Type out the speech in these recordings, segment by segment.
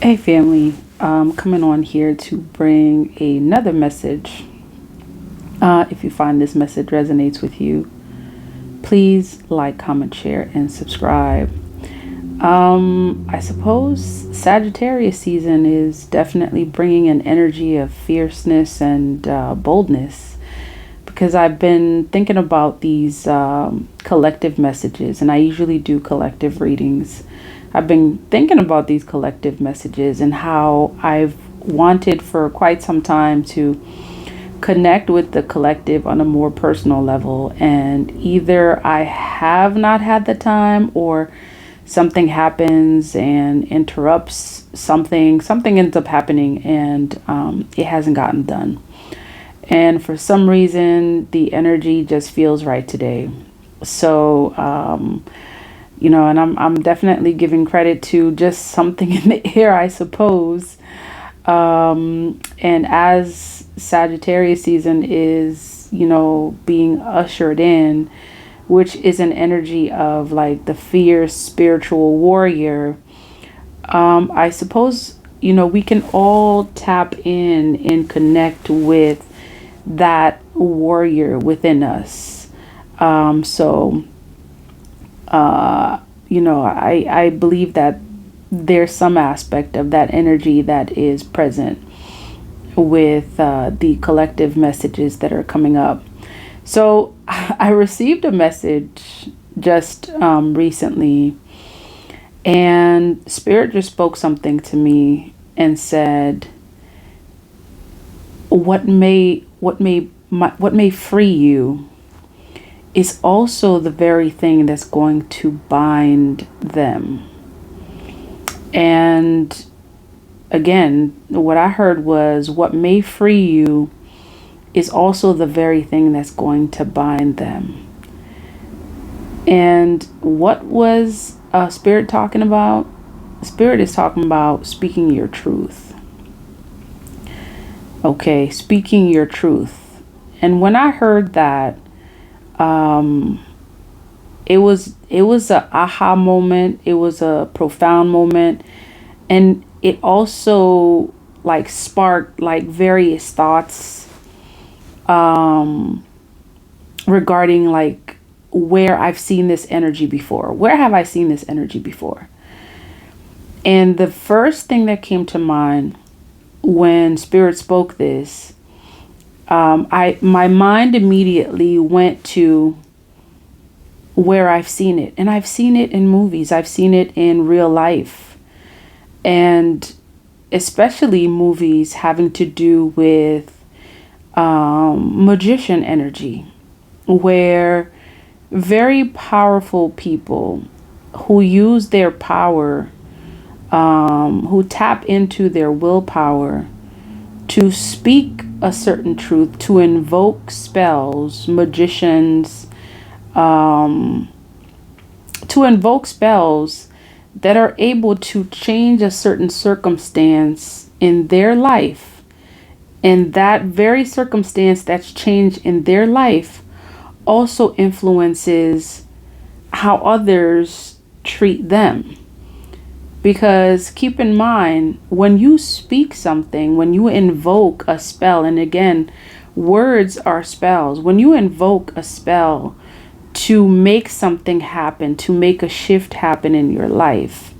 Hey family, coming on here to bring another message. If you find this message resonates with you, please like, comment, share, and subscribe. I suppose Sagittarius season is definitely bringing an energy of fierceness and boldness because I've been thinking about these collective messages, and I usually do collective readings. I've been thinking about these collective messages and how I've wanted for quite some time to connect with the collective on a more personal level. And either I have not had the time or something happens and interrupts something ends up happening and it hasn't gotten done. And for some reason, the energy just feels right today. So, and I'm definitely giving credit to just something in the air, I suppose. And as Sagittarius season is, being ushered in, which is an energy of like the fierce spiritual warrior, I suppose, we can all tap in and connect with that warrior within us. So, I believe that there's some aspect of that energy that is present with the collective messages that are coming up. So I received a message just recently, and Spirit just spoke something to me and said, "What may free you is also the very thing that's going to bind them." And again, what I heard was, what may free you is also the very thing that's going to bind them. And what was Spirit talking about? Spirit is talking about speaking your truth. Okay, speaking your truth. And when I heard that, it was a aha moment. It was a profound moment, and it also like sparked like various thoughts regarding like where I've seen this energy before. Where have I seen this energy before? And the first thing that came to mind when Spirit spoke this, my mind immediately went to where I've seen it. And I've seen it in movies. I've seen it in real life. And especially movies having to do with magician energy, where very powerful people who use their power, who tap into their willpower to speak a certain truth, to invoke spells, magicians, to invoke spells that are able to change a certain circumstance in their life. And that very circumstance that's changed in their life also influences how others treat them. Because keep in mind, when you speak something, when you invoke a spell, and again, words are spells. When you invoke a spell to make something happen, to make a shift happen in your life,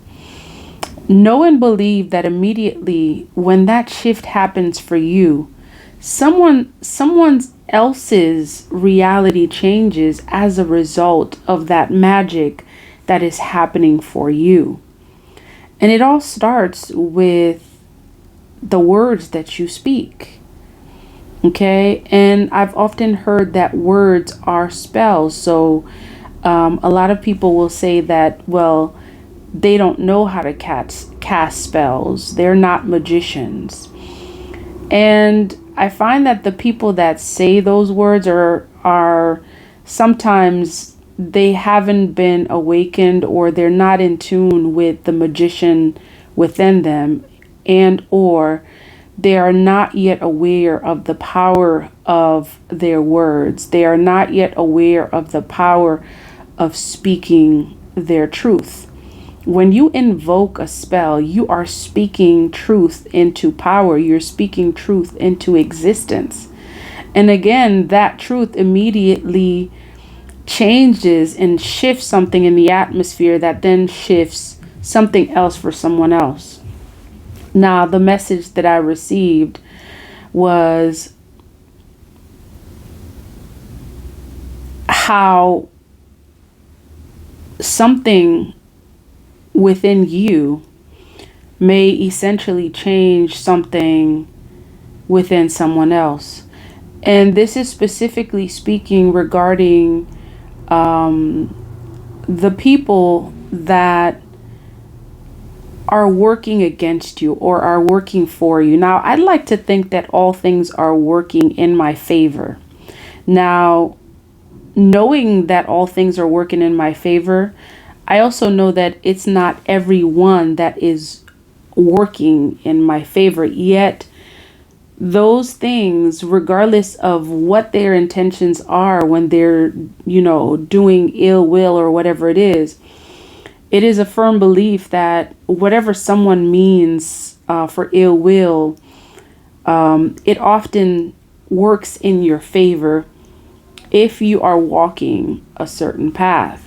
know and believe that immediately when that shift happens for you, someone else's reality changes as a result of that magic that is happening for you. And it all starts with the words that you speak. Okay. And I've often heard that words are spells. So a lot of people will say that, well, they don't know how to cast spells. They're not magicians. And I find that the people that say those words are sometimes they haven't been awakened, or they're not in tune with the magician within them, and or they are not yet aware of the power of their words. They are not yet aware of the power of speaking their truth. When you invoke a spell, you are speaking truth into power. You're speaking truth into existence. And again, that truth immediately changes and shifts something in the atmosphere that then shifts something else for someone else. Now, the message that I received was how something within you may essentially change something within someone else. And this is specifically speaking regarding the people that are working against you or are working for you. Now, I'd like to think that all things are working in my favor. Now, knowing that all things are working in my favor, I also know that it's not everyone that is working in my favor. Yet, those things, regardless of what their intentions are when they're, doing ill will or whatever it is a firm belief that whatever someone means for ill will, it often works in your favor if you are walking a certain path.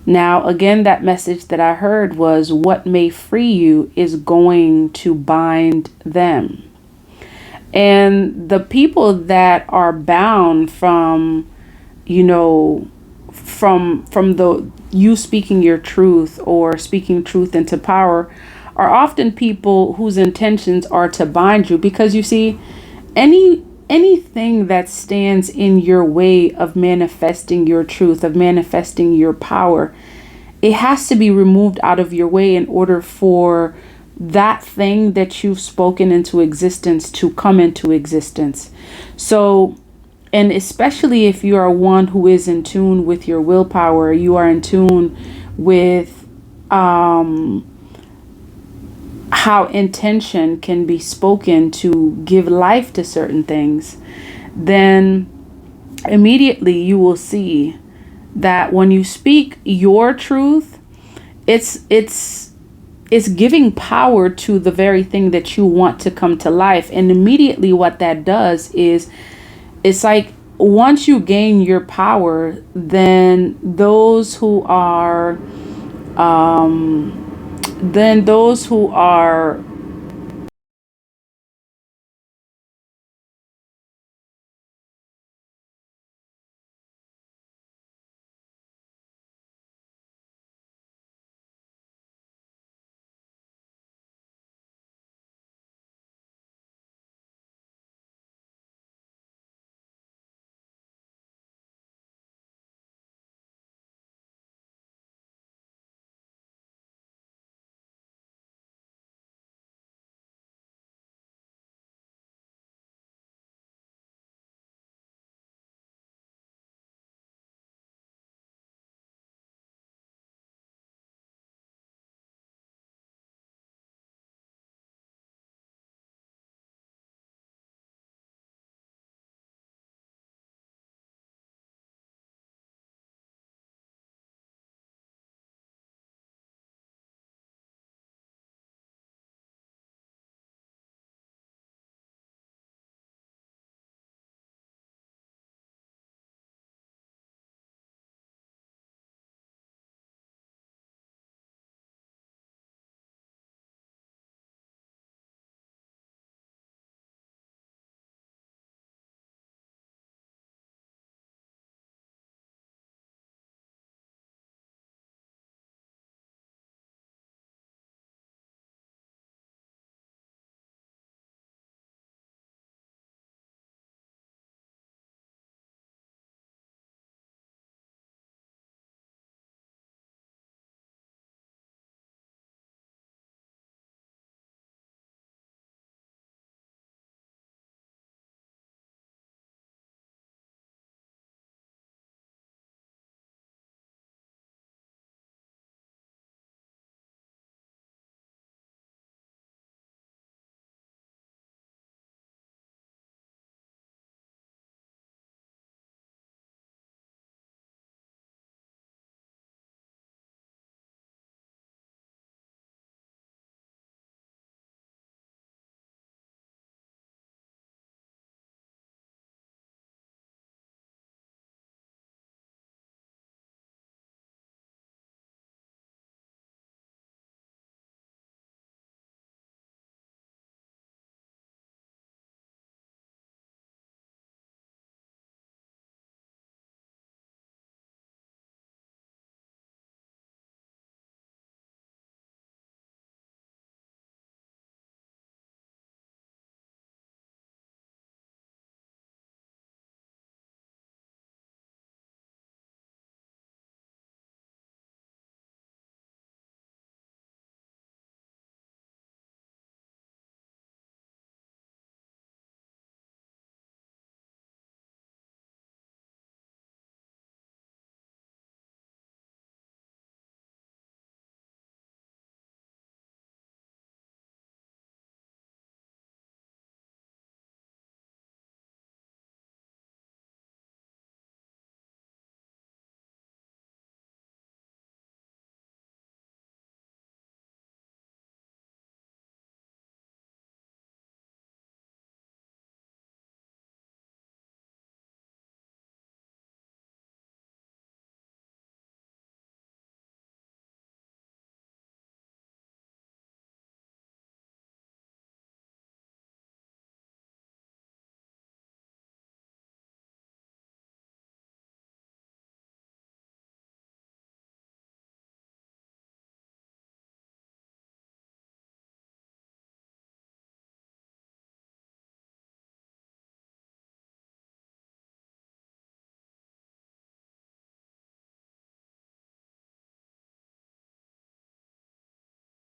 Now, again, that message that I heard was what may free you is going to bind them. And the people that are bound from, from the you speaking your truth or speaking truth into power are often people whose intentions are to bind you, because you see, anything that stands in your way of manifesting your truth, of manifesting your power, it has to be removed out of your way in order for that thing that you've spoken into existence to come into existence. So, and especially if you are one who is in tune with your willpower, you are in tune with how intention can be spoken to give life to certain things, then immediately you will see that when you speak your truth, it's giving power to the very thing that you want to come to life. And immediately what that does is, it's like once you gain your power, then those who are